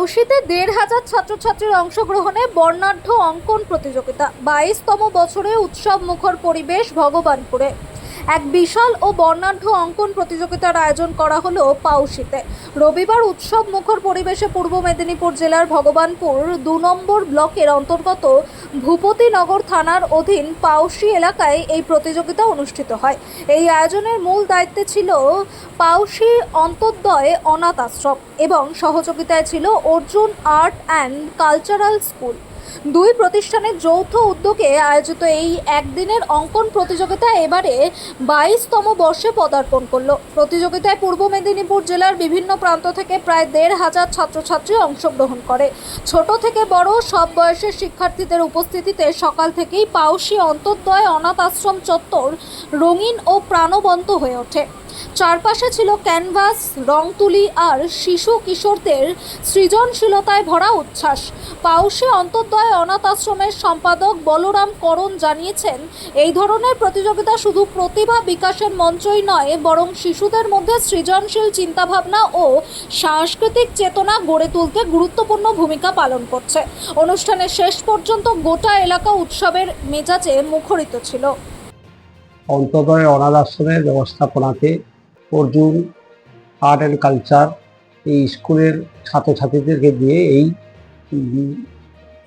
পাউশিতে ১,৫০০ ছাত্রছাত্রীর অংশগ্রহণে বর্ণাঢ্য অঙ্কন প্রতিযোগিতা। ২২তম বছরে উৎসব মুখর পরিবেশ ভগবানপুরে। এক বিশাল ও বর্ণাঢ্য অঙ্কন প্রতিযোগিতার আয়োজন করা হলো পাউশিতে। রবিবার উৎসব মুখর পরিবেশে পূর্ব মেদিনীপুর জেলার ভগবানপুর ২ নম্বর ব্লকের অন্তর্গত ভূপতিনগর থানার অধীন পাউশি এলাকায় এই প্রতিযোগিতা অনুষ্ঠিত হয়। এই আয়োজনের মূল দায়িত্বে ছিল পাউশি অন্তোদ্দয় অনাথ আশ্রম এবং সহযোগিতায় ছিল Arjun art and cultural school. দুই প্রতিষ্ঠানের যৌথ উদ্যোগে আয়োজিত এই একদিনের অঙ্কন প্রতিযোগিতা এবারে ২২তম বর্ষে পদার্পণ করল। প্রতিযোগিতায় পূর্ব মেদিনীপুর জেলার বিভিন্ন প্রান্ত থেকে প্রায় ১,৫০০ ছাত্রছাত্রী অংশগ্রহণ করে। ছোট থেকে বড় সব বয়সের শিক্ষার্থীদের উপস্থিতিতে সকাল থেকেই পাউশি অন্তোদ্দয় অনাথ আশ্রম চত্বর রঙিন ও প্রাণবন্ত হয়ে ওঠে। চারপাশে ছিল ক্যানভাস, রং তুলি আর শিশু কিশোরদের সৃজনশীলতায় ভরা উচ্ছ্বাস। পাউশি অন্তোদ্দয় অনাথ আশ্রমের সম্পাদক বলরাম করণ জানিয়েছেন, এই ধরনের প্রতিযোগিতা শুধু প্রতিভা বিকাশের মঞ্চই নয়, বরং শিশুদের মধ্যে সৃজনশীল চিন্তাভাবনা ও সাংস্কৃতিক চেতনা গড়ে তুলতে গুরুত্বপূর্ণ ভূমিকা পালন করছে। অনুষ্ঠানের শেষ পর্যন্ত গোটা এলাকা উৎসবের মেজাজে মুখরিত ছিল। অন্তোদ্দয় অনাথ আশ্রমের ব্যবস্থাপনাতে অর্জুন আর্ট অ্যান্ড কালচার এই স্কুলের ছাত্রছাত্রীদেরকে দিয়ে এই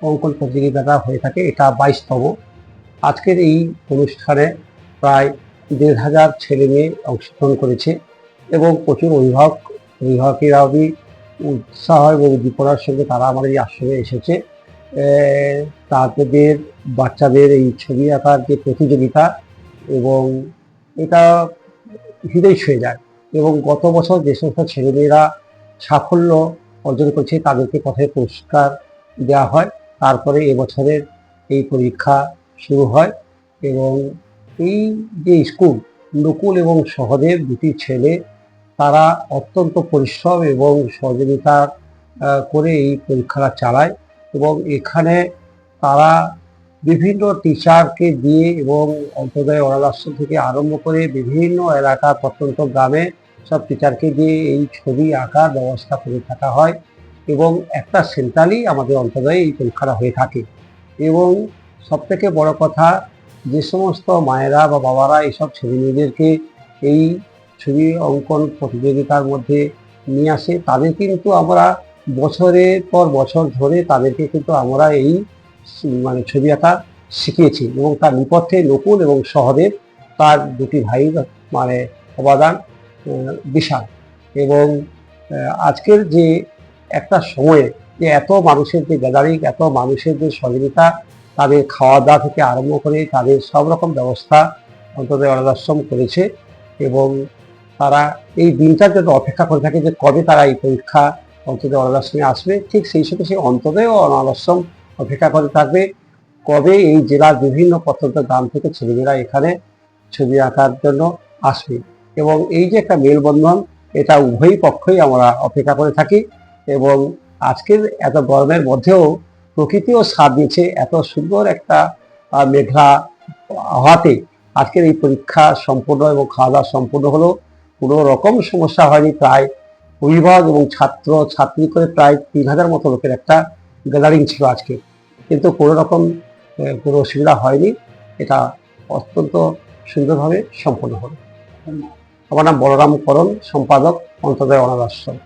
অঙ্কন প্রতিযোগিতাটা হয়ে থাকে। এটা ২২তম। আজকের এই অনুষ্ঠানে প্রায় ১,৫০০ ছেলে মেয়ে অংশগ্রহণ করেছে এবং প্রচুর অভিভাবকেরাও উৎসাহ এবং উদ্দীপনার সঙ্গে তারা আমাদের এই আশ্রমে এসেছে। তাদের বাচ্চাদের এই ছবি আঁকার যে প্রতিযোগিতা এবং এটা হৃদয় ছুঁয়ে যায় এবং গত বছর যে সমস্ত ছেলেমেয়েরা সাফল্য অর্জন করেছে তাদেরকে প্রথমে পুরস্কার দেওয়া হয়, তারপরে এবছরের এই পরীক্ষা শুরু হয় এবং এই যে স্কুল নকুল এবং সহদেব দুটি ছেলে তারা অত্যন্ত পরিশ্রম এবং সহযোগিতা করে এই পরীক্ষাটা চালায় এবং এখানে তারা বিভিন্ন টিচারকে দিয়ে এবং অন্তোদ্দয় অনাথ আশ্রম থেকে আরম্ভ করে বিভিন্ন এলাকা প্রত্যন্ত গ্রামে সব টিচারকে দিয়ে এই ছবি আঁকার ব্যবস্থা করে থাকা হয় এবং একটা সেন্ট্রালি আমাদের অন্তোদ্দয়ে এই পরীক্ষাটা হয়ে থাকে। এবং সবথেকে বড় কথা, যে সমস্ত মায়েরা বা বাবারা এইসব ছেলে মেয়েদেরকে এই ছবি অঙ্কন প্রতিযোগিতার মধ্যে নিয়ে আসে, তাদের কিন্তু আমরা বছরের পর বছর ধরে তাদেরকে কিন্তু আমরা এই ছবি আঁকা শিখিয়েছি এবং তার নেপথ্যে নকুল এবং সহদেব তার দুটি ভাই অবদান বিশাল। এবং আজকের যে একটা সময়ে যে এত মানুষের যে গ্যাদারিং, এত মানুষের যে সহযোগিতা, তাদের খাওয়া দাওয়া থেকে আরম্ভ করে তাদের সব রকম ব্যবস্থা অন্তোদ্দয় অনাথ আশ্রম করেছে এবং তারা এই দিনটার জন্য অপেক্ষা করে থাকে যে কবে তারা এই পরীক্ষা অন্তোদ্দয় অনাথ আশ্রমে আসবে। ঠিক সেই সাথে সেই অন্তোদ্দয় অনাথ আশ্রম অপেক্ষা করে থাকবে কবে এই জেলার বিভিন্ন প্রত্যন্ত গ্রাম থেকে ছেলেমেয়েরা এখানে ছবি আঁকার জন্য আসবে। এবং এই যে একটা মেলবন্ধন, এটা উভয় পক্ষই আমরা অপেক্ষা করে থাকি এবং আজকের এত গরমের মধ্যেও প্রকৃতিও সাথ দিয়েছে। এত সুন্দর একটা মেঘলা হওয়াতে আজকের এই পরীক্ষা সম্পূর্ণ এবং খাওয়া দাওয়া সম্পূর্ণ হলো, কোনো রকম সমস্যা হয়নি। প্রায় অভিভাবক এবং ছাত্র ছাত্রী করে প্রায় ৩,০০০ মতো লোকের একটা গ্যাদারিং ছিল আজকে, কিন্তু কোনো রকম কোনো অসুবিধা হয়নি। এটা অত্যন্ত সুন্দরভাবে সম্পন্ন হলো। আমার নাম বলরাম করণ, সম্পাদক অন্তোদ্দয় অনাথ আশ্রম।